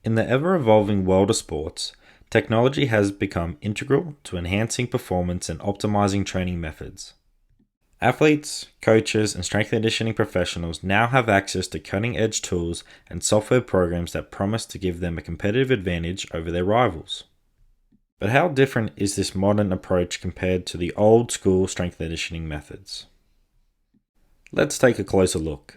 In the ever-evolving world of sports, technology has become integral to enhancing performance and optimizing training methods. Athletes, coaches, and strength and conditioning professionals now have access to cutting-edge tools and software programs that promise to give them a competitive advantage over their rivals. But how different is this modern approach compared to the old-school strength and conditioning methods? Let's take a closer look.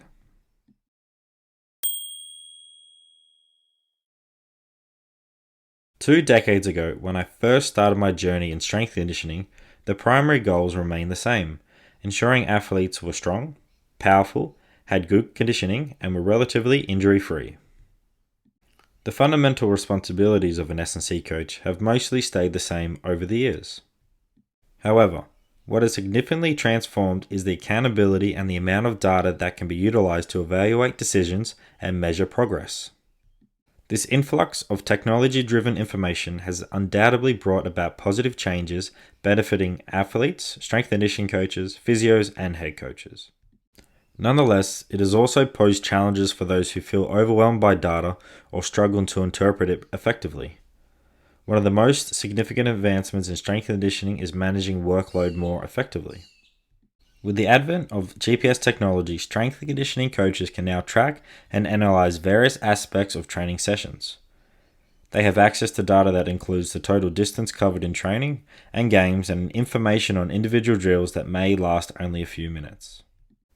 Two decades ago, when I first started my journey in strength conditioning, the primary goals remained the same: ensuring athletes were strong, powerful, had good conditioning, and were relatively injury-free. The fundamental responsibilities of an S&C coach have mostly stayed the same over the years. However, what has significantly transformed is the accountability and the amount of data that can be utilized to evaluate decisions and measure progress. This influx of technology-driven information has undoubtedly brought about positive changes benefiting athletes, strength and conditioning coaches, physios, and head coaches. Nonetheless, it has also posed challenges for those who feel overwhelmed by data or struggle to interpret it effectively. One of the most significant advancements in strength and conditioning is managing workload more effectively. With the advent of GPS technology, strength and conditioning coaches can now track and analyze various aspects of training sessions. They have access to data that includes the total distance covered in training and games and information on individual drills that may last only a few minutes.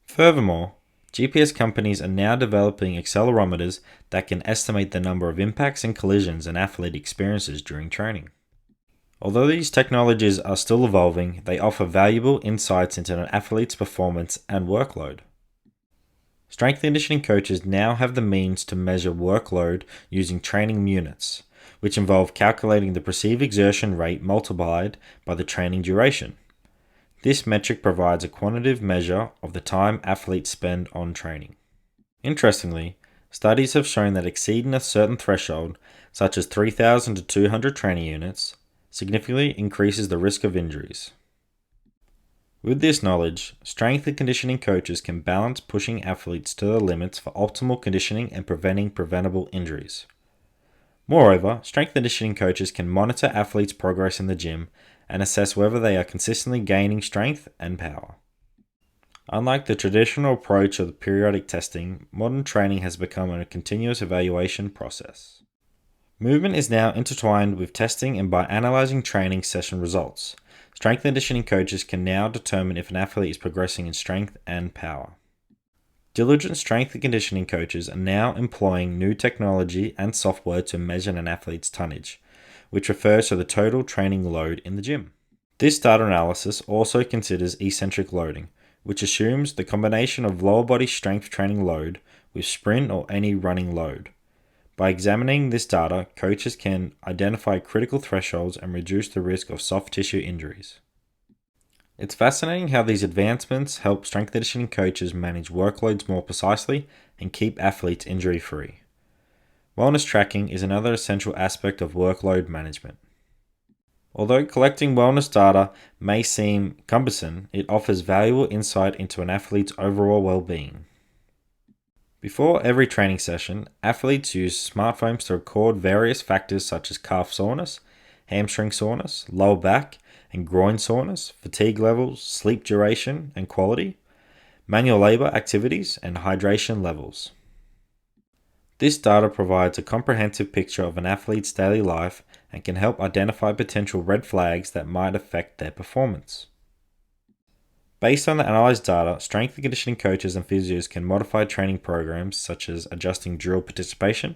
Furthermore, GPS companies are now developing accelerometers that can estimate the number of impacts and collisions an athlete experiences during training. Although these technologies are still evolving, they offer valuable insights into an athlete's performance and workload. Strength and conditioning coaches now have the means to measure workload using training units, which involve calculating the perceived exertion rate multiplied by the training duration. This metric provides a quantitative measure of the time athletes spend on training. Interestingly, studies have shown that exceeding a certain threshold, such as 3,000 to 200 training units, significantly increases the risk of injuries. With this knowledge, strength and conditioning coaches can balance pushing athletes to their limits for optimal conditioning and preventing preventable injuries. Moreover, strength and conditioning coaches can monitor athletes' progress in the gym and assess whether they are consistently gaining strength and power. Unlike the traditional approach of periodic testing, modern training has become a continuous evaluation process. Movement is now intertwined with testing, and by analyzing training session results, strength and conditioning coaches can now determine if an athlete is progressing in strength and power. Diligent strength and conditioning coaches are now employing new technology and software to measure an athlete's tonnage, which refers to the total training load in the gym. This data analysis also considers eccentric loading, which assumes the combination of lower body strength training load with sprint or any running load. By examining this data, coaches can identify critical thresholds and reduce the risk of soft tissue injuries. It's fascinating how these advancements help strength and conditioning coaches manage workloads more precisely and keep athletes injury-free. Wellness tracking is another essential aspect of workload management. Although collecting wellness data may seem cumbersome, it offers valuable insight into an athlete's overall well-being. Before every training session, athletes use smartphones to record various factors such as calf soreness, hamstring soreness, lower back and groin soreness, fatigue levels, sleep duration and quality, manual labor activities, and hydration levels. This data provides a comprehensive picture of an athlete's daily life and can help identify potential red flags that might affect their performance. Based on the analyzed data, strength and conditioning coaches and physios can modify training programs such as adjusting drill participation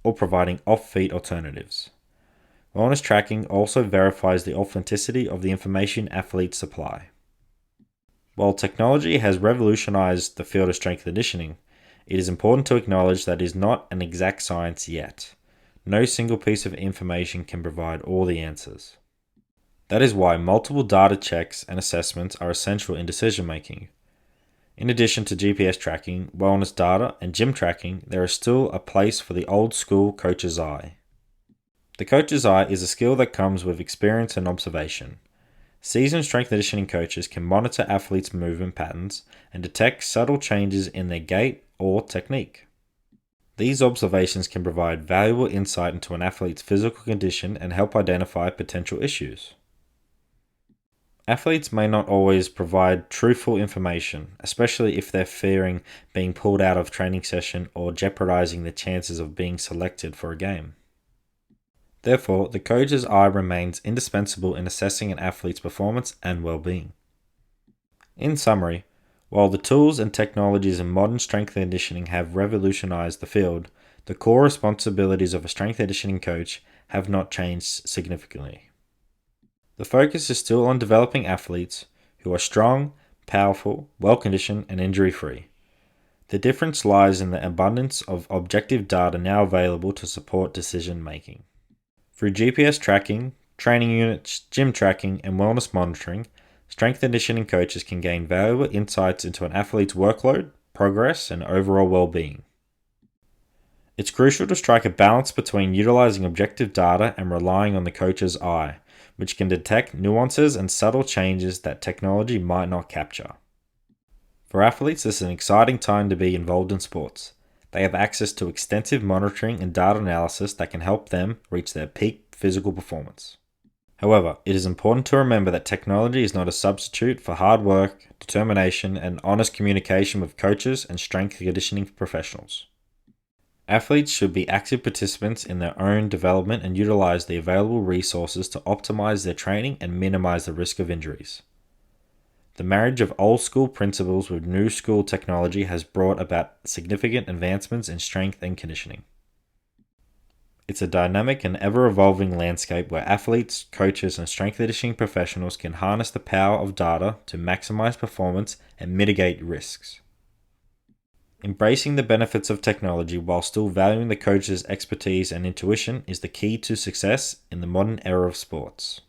or providing off-feet alternatives. Wellness tracking also verifies the authenticity of the information athletes supply. While technology has revolutionized the field of strength and conditioning, it is important to acknowledge that it is not an exact science yet. No single piece of information can provide all the answers. That is why multiple data checks and assessments are essential in decision making. In addition to GPS tracking, wellness data, and gym tracking, there is still a place for the old school coach's eye. The coach's eye is a skill that comes with experience and observation. Seasoned strength and conditioning coaches can monitor athletes' movement patterns and detect subtle changes in their gait or technique. These observations can provide valuable insight into an athlete's physical condition and help identify potential issues. Athletes may not always provide truthful information, especially if they're fearing being pulled out of training session or jeopardizing the chances of being selected for a game. Therefore, the coach's eye remains indispensable in assessing an athlete's performance and well-being. In summary, while the tools and technologies in modern strength and conditioning have revolutionized the field, the core responsibilities of a strength and conditioning coach have not changed significantly. The focus is still on developing athletes who are strong, powerful, well-conditioned, and injury-free. The difference lies in the abundance of objective data now available to support decision-making. Through GPS tracking, training units, gym tracking, and wellness monitoring, strength and conditioning coaches can gain valuable insights into an athlete's workload, progress, and overall well-being. It's crucial to strike a balance between utilizing objective data and relying on the coach's eye, which can detect nuances and subtle changes that technology might not capture. For athletes, this is an exciting time to be involved in sports. They have access to extensive monitoring and data analysis that can help them reach their peak physical performance. However, it is important to remember that technology is not a substitute for hard work, determination, and honest communication with coaches and strength conditioning professionals. Athletes should be active participants in their own development and utilize the available resources to optimize their training and minimize the risk of injuries. The marriage of old school principles with new school technology has brought about significant advancements in strength and conditioning. It's a dynamic and ever-evolving landscape where athletes, coaches, and strength conditioning professionals can harness the power of data to maximize performance and mitigate risks. Embracing the benefits of technology while still valuing the coach's expertise and intuition is the key to success in the modern era of sports.